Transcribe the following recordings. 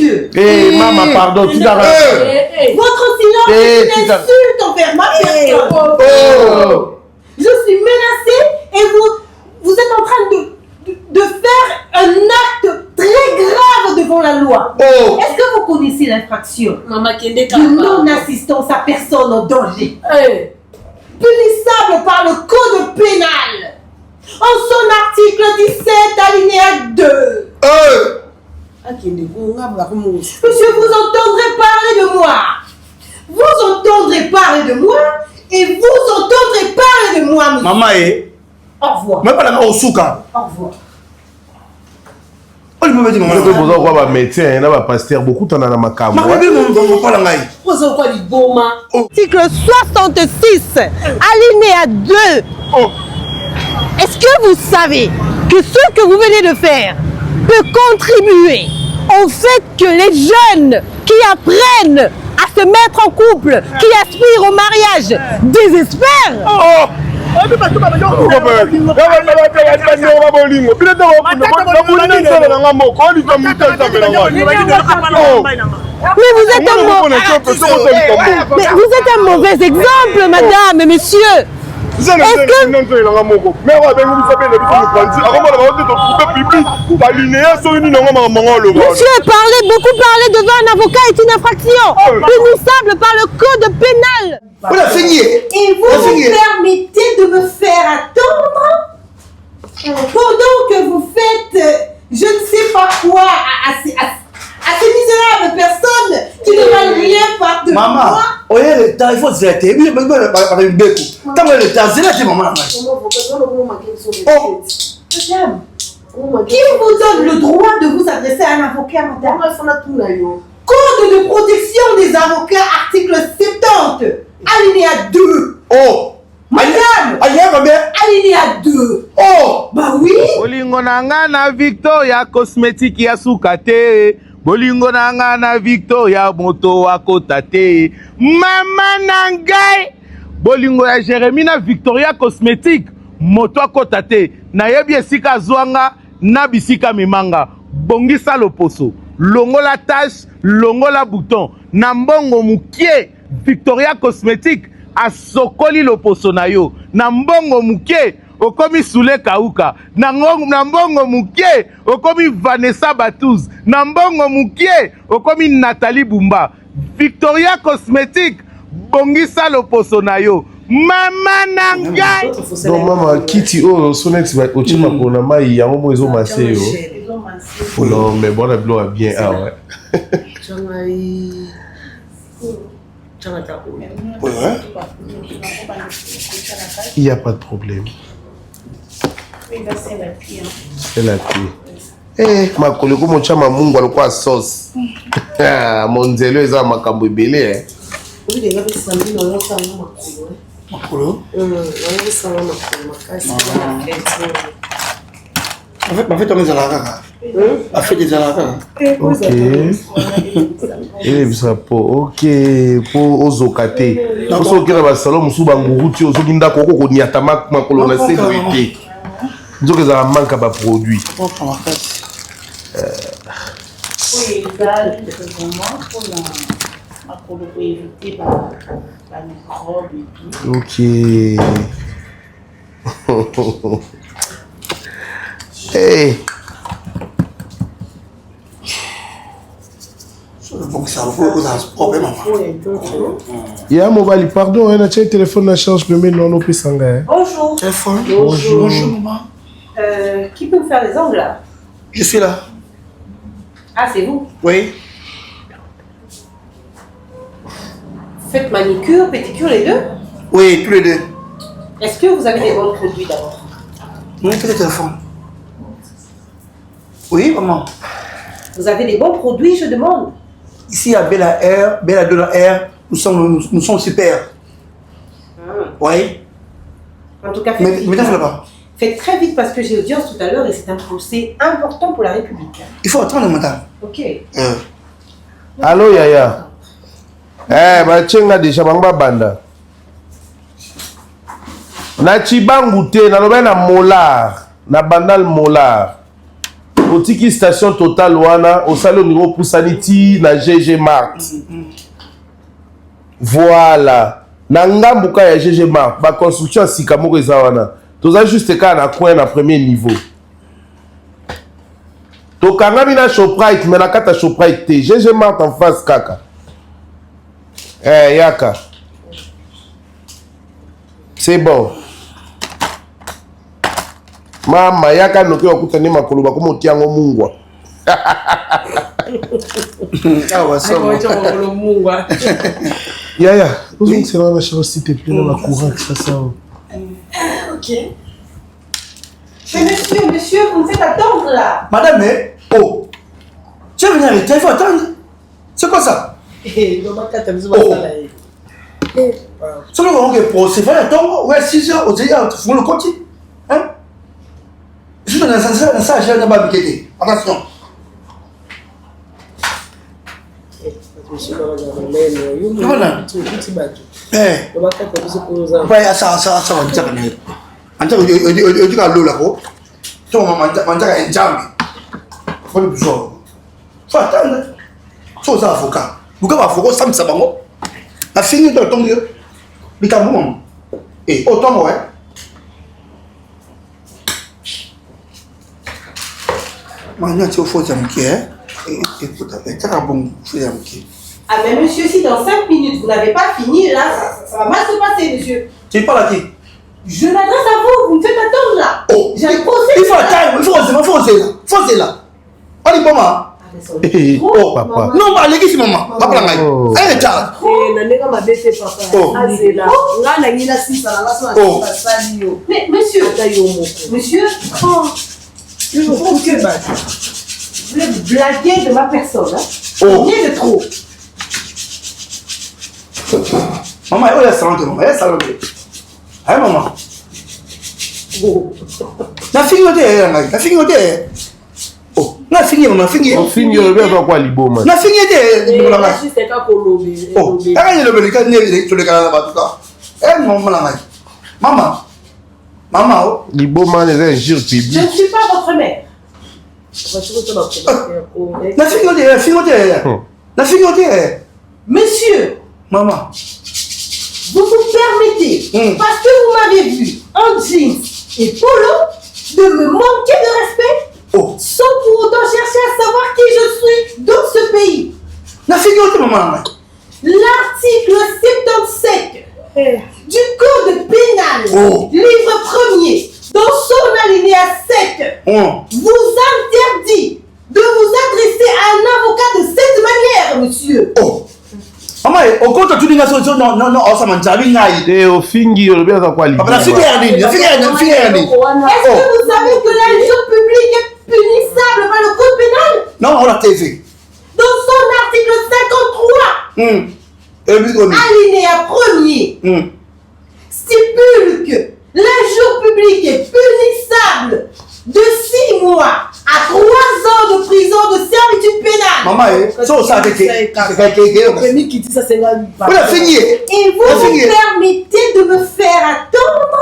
monsieur. Maman, pardon, tu t'arrêtes. Votre silence est une insulte envers ma personne. Je suis menacée et vous êtes en train de faire un acte très grave devant la loi. Est-ce que vous connaissez l'infraction de non-assistance à personne en danger, punissable par le code pénal en son article 17 alinéa 2. Monsieur, vous entendrez parler de moi. Vous entendrez parler de moi et vous entendrez parler de moi, monsieur. Maman, au revoir. Même pas la au souka. Au revoir. Je vais vous avoir un médecin, un pasteur, beaucoup de gens qui Article 66, alinéa 2. Est-ce que vous savez que ce que vous venez de faire peut contribuer au fait que les jeunes qui apprennent à se mettre en couple, qui aspirent au mariage, désespèrent? Mais vous êtes un mauvais exemple, madame et monsieur. Est-ce que... Monsieur, beaucoup parler devant un avocat est une infraction punissable par le code pénal. Et vous vous permettez de me faire attendre pendant que vous faites je ne sais pas quoi à ces misérables personnes qui ne valent rien par de moi. Maman, le temps, il faut se faire. Qui vous donne le droit de vous adresser à un avocat, madame? Code de protection des avocats, article 70, alinéa 2. Madame, alinéa 2. Bah oui. Bolingo nanga na Victoria cosmétique ya sukate. Bolingo nanga na Victoria moto wakota te. Mama nangai. Bolingo ya Jérémy na Victoria cosmétique moto wakota te. Na yebi esika zwanga na bisika mimanga. Bongisa loposo. Longola tache, longola bouton. Na mbongo mukie Victoria cosmétique a sokoli loposo na yo. Na mbongo mukie okomi Sule Kauka. Na mbongo mukie okomi Vanessa Batuz. Na mbongo mukie okomi Nathalie Bumba. Victoria cosmétique bongisa loposo na yo. Mama nangai. Non mama kiti o sonex va ochima pona mai ya mo ezo maseo. Non mais bon la blow bien ah ouais. Il n'y a pas de problème. C'est la pluie. Eh, ma collègue, comment tu as ma mungo à quoi sauce? Mon zélo est à ma cambouibélé. En fait, on est à la rara. A fait des alarmes. Ok. Et ça pour ok pour ozokate. Pour ceux qui ont salon musu banguruti ozokinda koko ko niatama ma kolona sécurité. Donc ça manque à produit. Oui, ça vraiment pour la éviter la microbe et tout. Ok. Hey. Il y a un mobile, pardon, un téléphone na charge mais non non plus sanga. Bonjour. Téléphone. Bonjour maman. Qui peut me faire les ongles là? Je suis là. Ah, c'est vous? Oui. Faites manicure, pédicure les deux? Oui, tous les deux. Est-ce que vous avez des bons produits d'abord? Oui, quel téléphone? Oui, maman. Vous avez des bons produits, je demande. Ici à Bella R, Bella de la R, nous sommes super. Oui. En tout cas, faites vite. Là-bas. Faites très vite parce que j'ai audience tout à l'heure et c'est un procès important pour la République. Il faut attendre, madame. Ok. Allô, Yaya. Eh, bah, tiens, déjà, banga banda. Na chibangu te, na lobe na molar, na bandal molar. otiki station Total wana osali oningo pusani ti na GG Mart. Voilà. Na ngambuka ya GG Mart ba construction ya sika moko eza wana. Toza juste ka na coin na premier niveau. Tokangami na Shoprite mais na kata Shoprite te. GG Mart en face kaka. Yaka. C'est bon. Mama yaka noki wakutani makolo bakoma otiango mungwa. Awa soma. Yaya, vous c'est là la chance s'il te plaît dans la courant ça ça. Ok. Mais monsieur, vous me faites attendre là. Madame, oh. Tu es venu arrêter, il faut attendre. C'est quoi ça? C'est le moment que pour se faire attendre, ouais, 6 heures, au délire, tu fous le compte. Hein? Je suis dans un sens, j'ai un babi qui attention. Ah mais monsieur, si dans 5 minutes vous n'avez pas fini, là, ça va mal se passer, monsieur. Tu parles à qui? Je m'adresse à vous, vous me faites attendre là. Oh, j'ai un procès. Il faut attendre, il faut oser là. On est maman. Oh, papa. Non, mais allez, qui maman? Papa, là, elle est tard. Mais monsieur, oh, je trouve que vous êtes blagué de ma personne. Hein? Rien de trop. Maman, elle est salante, maman. Elle est salante. Hein, maman? La fille, oh, la fille, maman, fille. On finit le bien quoi libo man. La fille était oh, elle est le cas né sur le canal là-bas. Elle maman la maman, oh. Libo man est un gire public. Je ne suis pas votre mère. La fille, monsieur, maman, vous vous permettez, parce que vous m'avez vu en jeans et polo, de me manquer de respect, sans pour autant chercher à savoir qui je suis dans ce pays. La fille, maman. L'article 77 du Code pénal, livre 1er, dans son alinéa 7, vous interdit de vous adresser à un avocat de cette manière, monsieur. Oh. Maman, au compte de tout les nations, non, ça m'a dit, et au fingi, le bien quoi libo. la fille est Est-ce que vous savez que l'injure publique est punissable par le Code pénal? Non, on l'a TV. Dans son article 53, alinéa 1er, stipule que l'injure publique est punissable de 6 mois à 3 ans de prison de servitude pénale. Maman, ça, ça, et vous me permettez de me faire attendre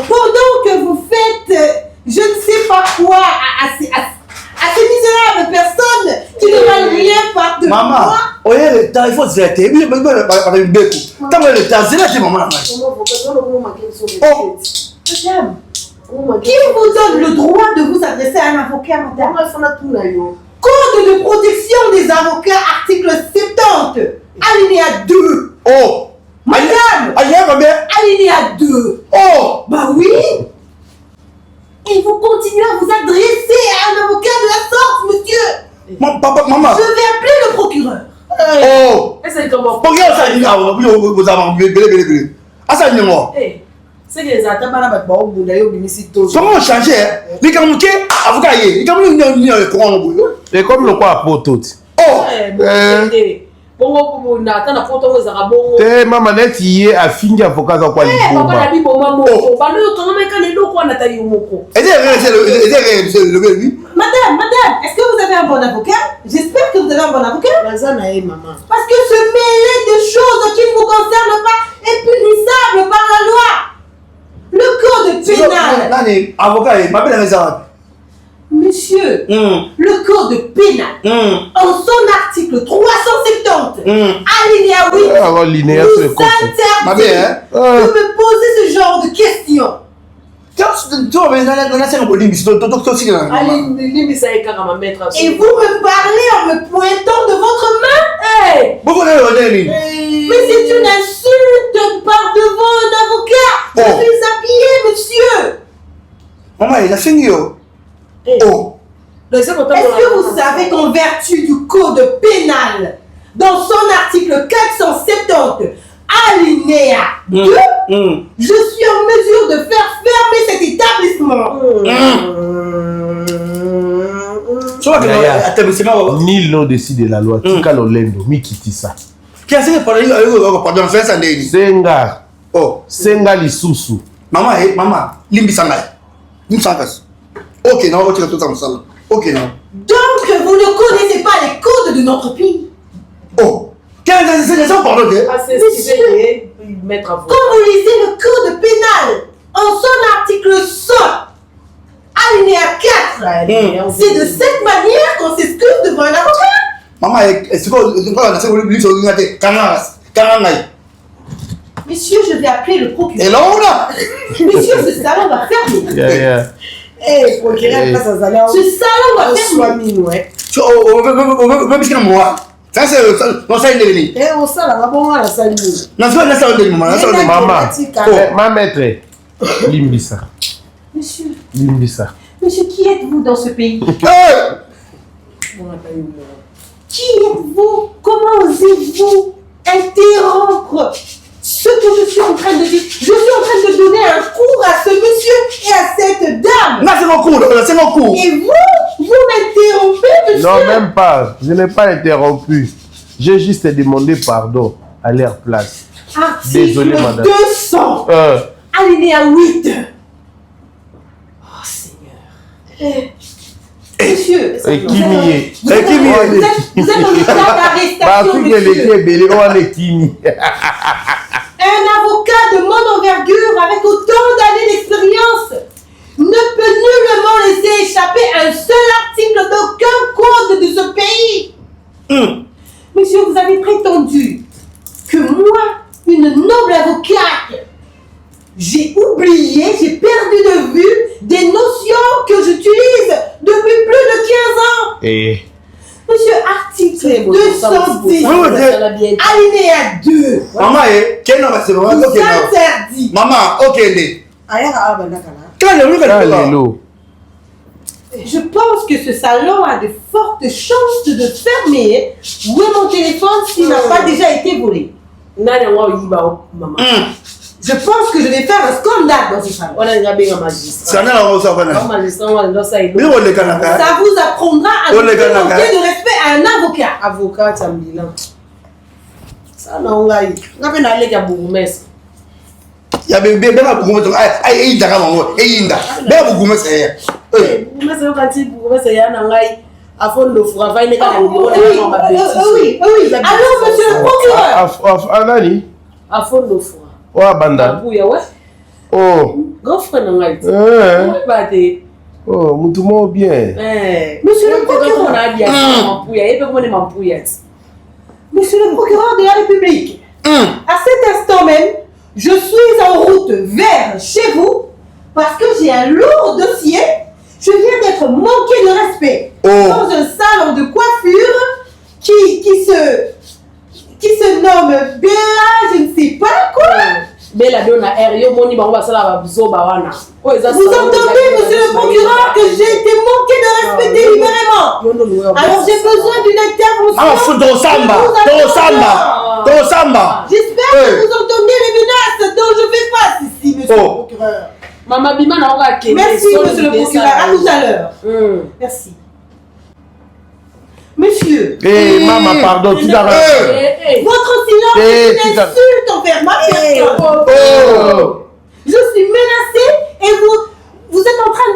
pendant que vous faites je ne sais pas quoi à ces misérables personnes qui ne valent rien par de maman, moi. il faut se faire. Qui vous donne le droit de vous adresser à un avocat, madame? Code de protection des avocats, article 70, alinéa 2. Oh, madame, alinéa 2. Oh, bah oui. Et vous continuez à vous adresser à un avocat de la sorte, monsieur. Papa, maman. Je vais appeler le procureur. Oh. Regarde ça, vous avez ah, ça, c'est que les attaques à la barre de l'Université. Comment changer? Les Kamouké, avocat, les Kamouké, et comme le quoi à poto. Oh, Bon, on attend la photo aux Arabes. Eh, maman, net y est à fingi avocat à quoi libo. Papa, la Bible, maman, bah, le quand même, quand les locaux, on a taillé au moko. Madame, est-ce que vous avez un bon avocat? J'espère que vous avez un bon avocat. Maman. Parce que se mêler de choses qui ne vous concernent pas est punissable par la loi. Le code pénal. Avocat, ma belle, Monsieur, Monsieur, le code pénal, en son article 370, alinéa 8, vous interdit de me poser ce genre de questions. Tu vois, mais dans la scène, on peut limiter. Allez, limite, maître. Et vous me parlez en me pointant de votre main? Mais c'est une insulte par devant un avocat. Je suis habillé, monsieur. Maman, il a fini. Est-ce que vous savez qu'en vertu du code pénal, dans son article 470, alinéa 2, je suis en mesure de faire fermer cet établissement. Nul n'en décide de la loi. Tika Lolendo, mi kitisa. Senga. Senga lisusu. Maman, limbisanga. Ok, non, ok, tout ça, ok, non. Donc, vous ne connaissez pas les codes de notre pays. Quelle est la pardon? Quand vous lisez le code pénal, en son article 100, alinéa 4, c'est de cette manière qu'on s'excuse devant un avocat. Maman, c'est quoi Monsieur, je vais appeler le procureur. Et là, Monsieur, ce salon va fermer. Ce salon va fermer. Ça, c'est non, ça, il est venu. Maman, ma maître, Limbisa. Monsieur, Limbisa. monsieur, qui êtes-vous dans ce pays? Qui êtes-vous? Comment osez-vous interrompre ce que je suis en train de dire? Je suis en train de donner un cours à ce monsieur et à cette dame. Non, c'est mon cours, c'est mon cours. Et vous m'interrompez, monsieur? Non, même pas. Je n'ai pas interrompu. J'ai juste demandé pardon à leur place. Article Désolé, madame. 200. Alinéa 8. Oh, Seigneur. Monsieur, vous êtes en état d'arrestation, monsieur. Un avocat de mon envergure avec autant d'années d'expérience ne peut nullement laisser échapper un seul article d'aucun code de ce pays. Monsieur, vous avez prétendu que moi, une noble avocate, j'ai oublié, j'ai perdu de vue des notions que j'utilise depuis plus de 15 ans. Monsieur, article 210, alinéa 2. Maman, quel nom c'est maman? Vous interdit. Maman, ok. Je pense que ce salon a de fortes chances de fermer. Où est mon téléphone s'il n'a pas déjà été volé? Je pense que je vais faire un scandale dans ce salon. Ça vous apprendra à manquer de respect à un avocat. Il y a beaucoup de oui. Alors, monsieur le procureur. Banda. Moutoumou bien. Monsieur le procureur. Monsieur le procureur de la République. À cet instant même, je suis en route vers chez vous parce que j'ai un lourd dossier. Je viens d'être manqué de respect dans un salon de coiffure qui se nomme Bella, je ne sais pas quoi. Vous entendez, monsieur le procureur, que j'ai été manqué de respect délibérément. Alors j'ai besoin d'une intervention. J'espère que vous entendez les menaces dont je fais face ici, monsieur le procureur. Merci, monsieur le procureur. À tout à l'heure. Merci. Monsieur. Maman, pardon, tu t'as Votre silence est une insulte envers ma personne. Je suis menacée et vous êtes en train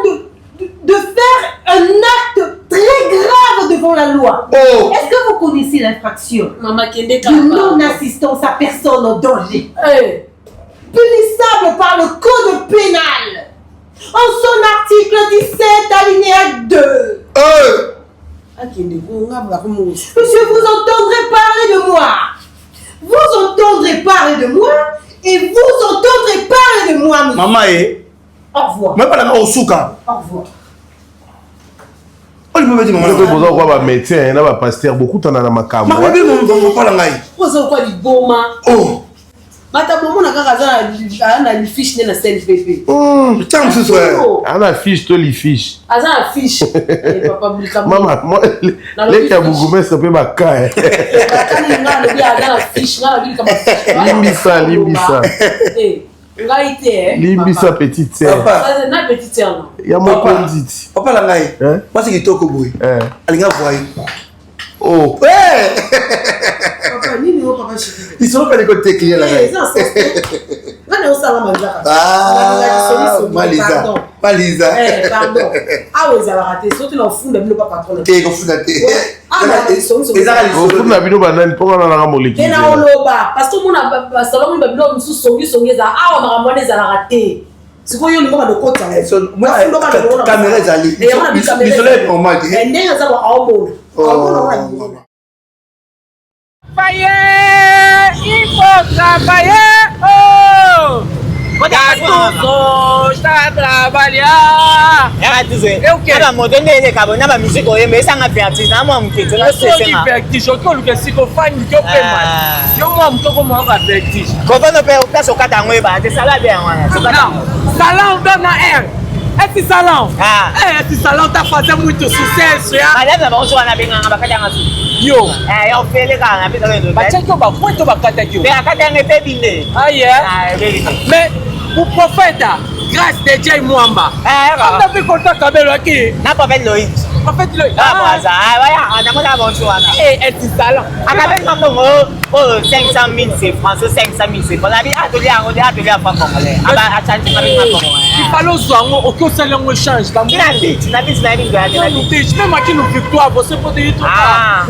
de faire un acte très grave devant la loi. Est-ce que vous connaissez l'infraction de non-assistance à personne en danger, punissable par le code pénal? En son article 17, alinéa 2. Monsieur, vous entendrez parler de moi. Vous entendrez parler de moi et vous entendrez parler de moi, monsieur. Maman, au revoir. Moi, pas au souka. Au revoir. On lui dit, maman, besoin quoi, bah, médecin, n'a pas pasteur, beaucoup t'en as dans ma cam. maman, on pas la maille. Poza quoi du boma. Oh. Bata bomo na kaka na fiche na CNPP. Tiens, ce soir. On a fiche, toi, les fiches. Aza na fiche. Papa bulika. Maman, moi, les qui a beaucoup mais ça peut ma caille. Bakani nga le bia aza na fiche, nga bulika ma fiche. Limbisa. Nga ite Limbisa petite sœur. Papa. Na petite sœur non. Ya mon condit. Papa la maille. Moi c'est qui toko boy. Alinga voyer. Oh. Papa, ni nous, papa, chérie. Ils sont pas les côtés qui est là. Ah, Malisa. Malisa. Pardon. Ah, vous avez raté. Surtout dans le fond de pas patron. T'es confondé. Ah, ils sont Au fond la vidéo banane pour on a moleki. Et na oloba parce que mon salon il babilo musu songi za ah on a ramené za raté. C'est quoi yo le moment de kota. Moi caméra zali. Et on a mis caméra. Désolé pour moi. Et ndenge za ba aomo. Il faut travailler. Oh! Esse salão? Esse salão tá fazendo muito sucesso, já? Mas não vamos na benga na bacana assim. Yo. Eu fui legal na benga. Mas que eu muito bacana aqui. Tem a cadê me bebinde. Ah, é? Mais o profeta, grâce de Dieu Mwamba. On a vu cortar cabelo aqui. Na papel Loïc. Profeta Loïc. Ah, mas vai, andamos na bonjour. Esse salão. Acabei de mandar 500,000 c'est français 500,000 c'est. On a vu atelier à femme congolais. A chanter avec ma congolais. Il fallait zoango o que o salão change tam. Na bit na ingrédient. Même aqui no Victoire você pode ir trocar.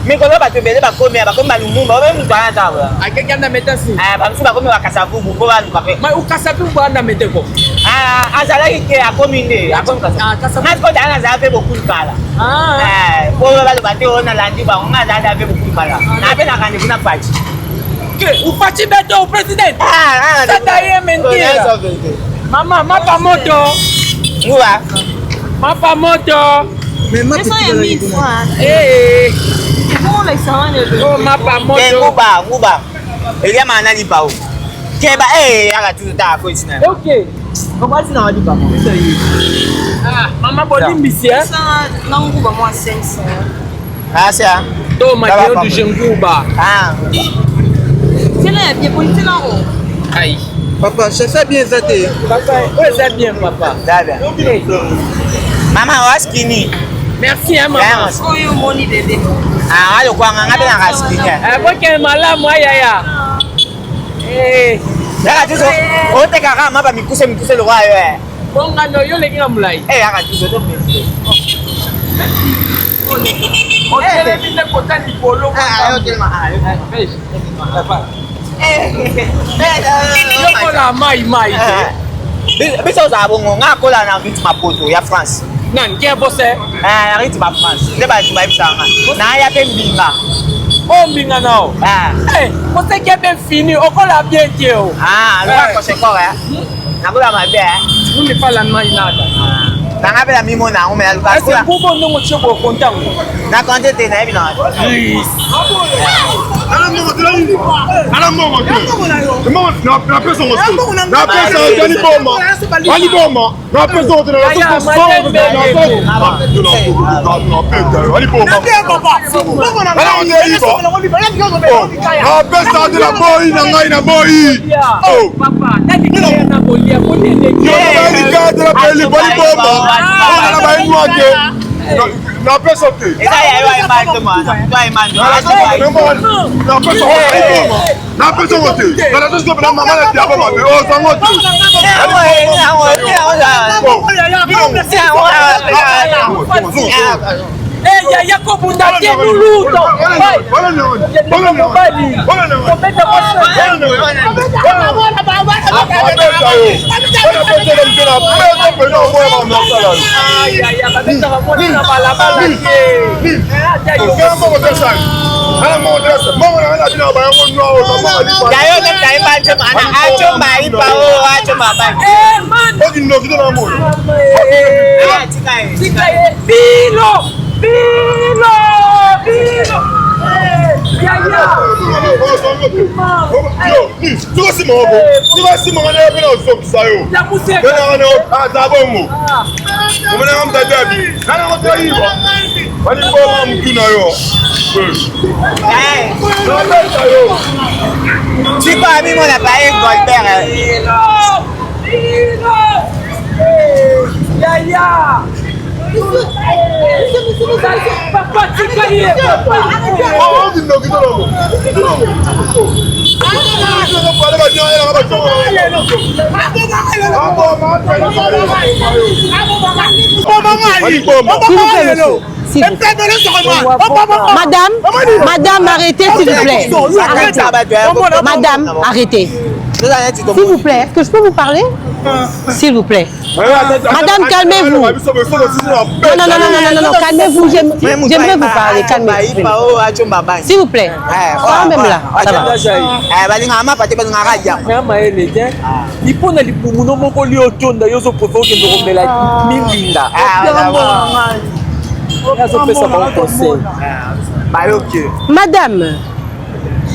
Mais quand on va te baiser ba comer ba lumumba même toi là. A que anda metendo assim? Ba msi ba comer ba kasavu ko ba lukape. Mas o kasavu anda metendo. Azala ki a commune a comme ça. Mas ko dana za fait beaucoup de kala. Ko ba ba te ona landi ba on a za fait beaucoup de kala. Na be na kani kuna pachi. Que o Fati Beto o presidente. Ça daí é mentira. Mama, mapa moto. Ngua. Mapa moto. Mais ma petite Comment les ça oh mapa moto. Nguba. Il y a mana ni pao. Keba aga tu ta ko itina. OK. Comment tu n'as dit pas moi? Maman bodi mbisi hein. Ça non nguba moi 500. C'est ça. To mateo du jenguba. C'est là bien politique là. Aïe. Papa, je sais bien ça. Papa, c'est bien papa. D'accord. Maman, waskini. Merci hein maman. Oh yo moni bébé. Ayo kwa ngabe na waskini. Boke malamu aya. Yaka tuzo. Ote kaka maba mikuse lo wayo Bonga no yo lenga mulai. Yaka tuzo to pe. Ote minde kotani polo. Ote ma. Papa. Yo la mai. Biso za bongo ngakola na ritme mapoto ya France. Nan ke bose? Ritme ma France. Ne ba tu ba bisanga. Na ya pe mbinga. Oh mbinga nao. Bose ke ben fini okola bien tio. Lo ko se ko na bula ma be. Undi pala mai nada. Na ngabe la mimo na ngome ya luka. Ese bubo ndongo choko kontango. Na konte te na ebina. Ala mongo te. Mongo na pesa ngo. Na pesa tani bomba. Ali bomba. Na pesa ngo na pesa ngo. Ali bomba. Na pesa de la boy na ngai na boy. Oh. Papa, tadi kile na bolia ko nende. Yo na ni ka de la boy bomba. Na ba inwa ke. Na pesa te. Esa ya yo imani to man. To imani. Na pesa ngo ali bomba. Na pesa ngo te. Na pesa ngo na mama na dia bomba. O sango te. yaya kobunda te luluto mobali kobeta Tu peux amener mon appareil Goldberg. Yaya. Papa, Madame, arrêtez s'il vous plaît. Madame, arrêtez. S'il vous plaît, est-ce que je peux vous parler? S'il vous plaît. Madame, calmez-vous. Non, calmez-vous. J'aimerais vous parler. Calmez-vous. S'il vous plaît. Quand même là. Ça va. Madame,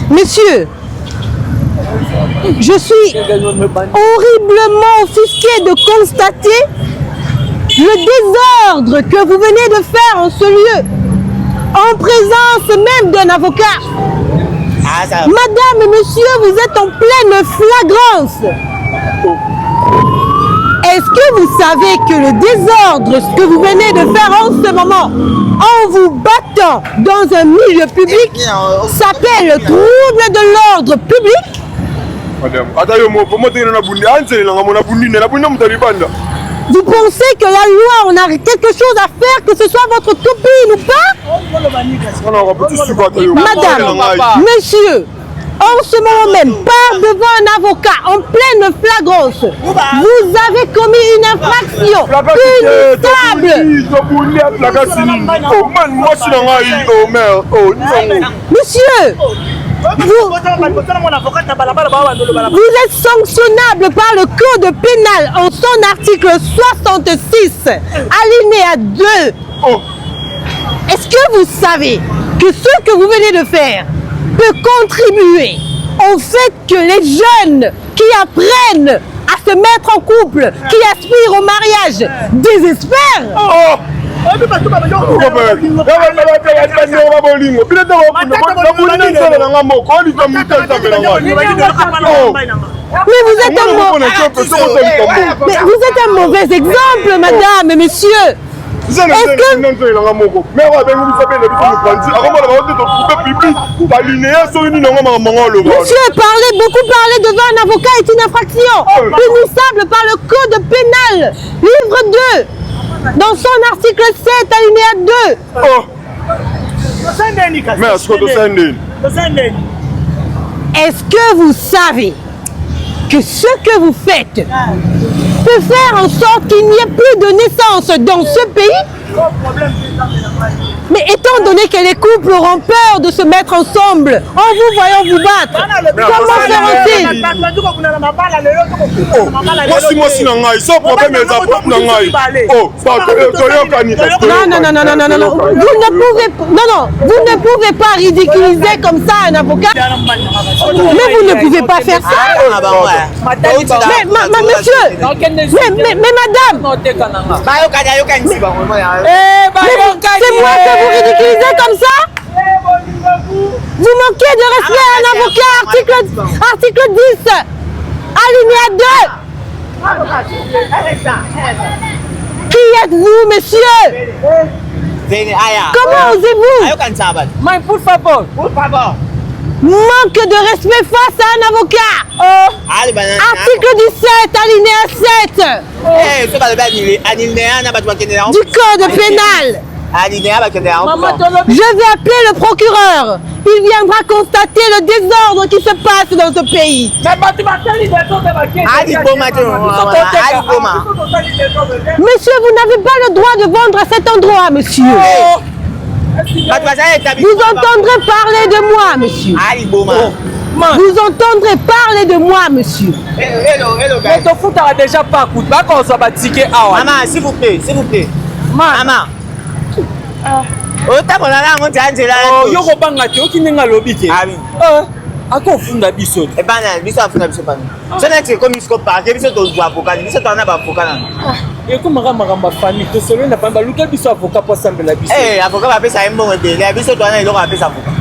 monsieur, je suis horriblement offusquée de constater le désordre que vous venez de faire en ce lieu, en présence même d'un avocat. Madame et monsieur, vous êtes en pleine flagrance. Est-ce que vous savez que le désordre, ce que vous venez de faire en ce moment, en vous battant dans un milieu public, s'appelle trouble de l'ordre public? Vous pensez que la loi, on a quelque chose à faire, que ce soit votre copine ou pas? Madame, monsieur, en ce moment même, part devant un avocat en pleine flagrance. Vous avez commis une infraction punissable. Monsieur, vous êtes sanctionnable par le code pénal en son article 66, alinéa 2. Est-ce que vous savez que ce que vous venez de faire peut contribuer au fait que les jeunes qui apprennent à se mettre en couple, qui aspirent au mariage, désespèrent? Mais vous êtes un mauvais exemple, madame et monsieur. Monsieur beaucoup parler devant un avocat est une infraction punissable par le code pénal, livre 2, dans son article 7, alinéa 2. Est-ce que vous savez que ce que vous faites peut faire en sorte qu'il n'y ait plus de naissance dans ce pays? Mais étant donné que les couples auront peur de se mettre ensemble en vous voyant vous battre, comment feront-ils? Non. Vous ne pouvez pas ridiculiser comme ça un avocat. Mais vous ne pouvez pas faire ça. Mais monsieur, mais madame, c'est moi que vous ridiculisez comme ça? Vous manquez de respect à un avocat, article 10, alinéa 2. Qui êtes-vous, monsieur? Comment osez-vous? Por favor. Manque de respect face à un avocat. Article 17, alinéa 7 du code pénal. Je vais appeler le procureur. Il viendra constater le désordre qui se passe dans ce pays. Monsieur, vous n'avez pas le droit de vendre à cet endroit, monsieur. Vous entendrez parler de moi, monsieur. Vous entendrez parler de moi, monsieur. Mais ton foot a déjà pas coûté. Maman, s'il vous plaît, s'il vous plaît. Maman. akofunda biso ebana biso afunda biso bana sona tse comme biso parquet biso to avocat biso to na ba avocat na e ko magamba famille to solo na pamba luka biso avocat pour sambela biso avocat ba pesa mbongo de biso to na iloko ba pesa avocat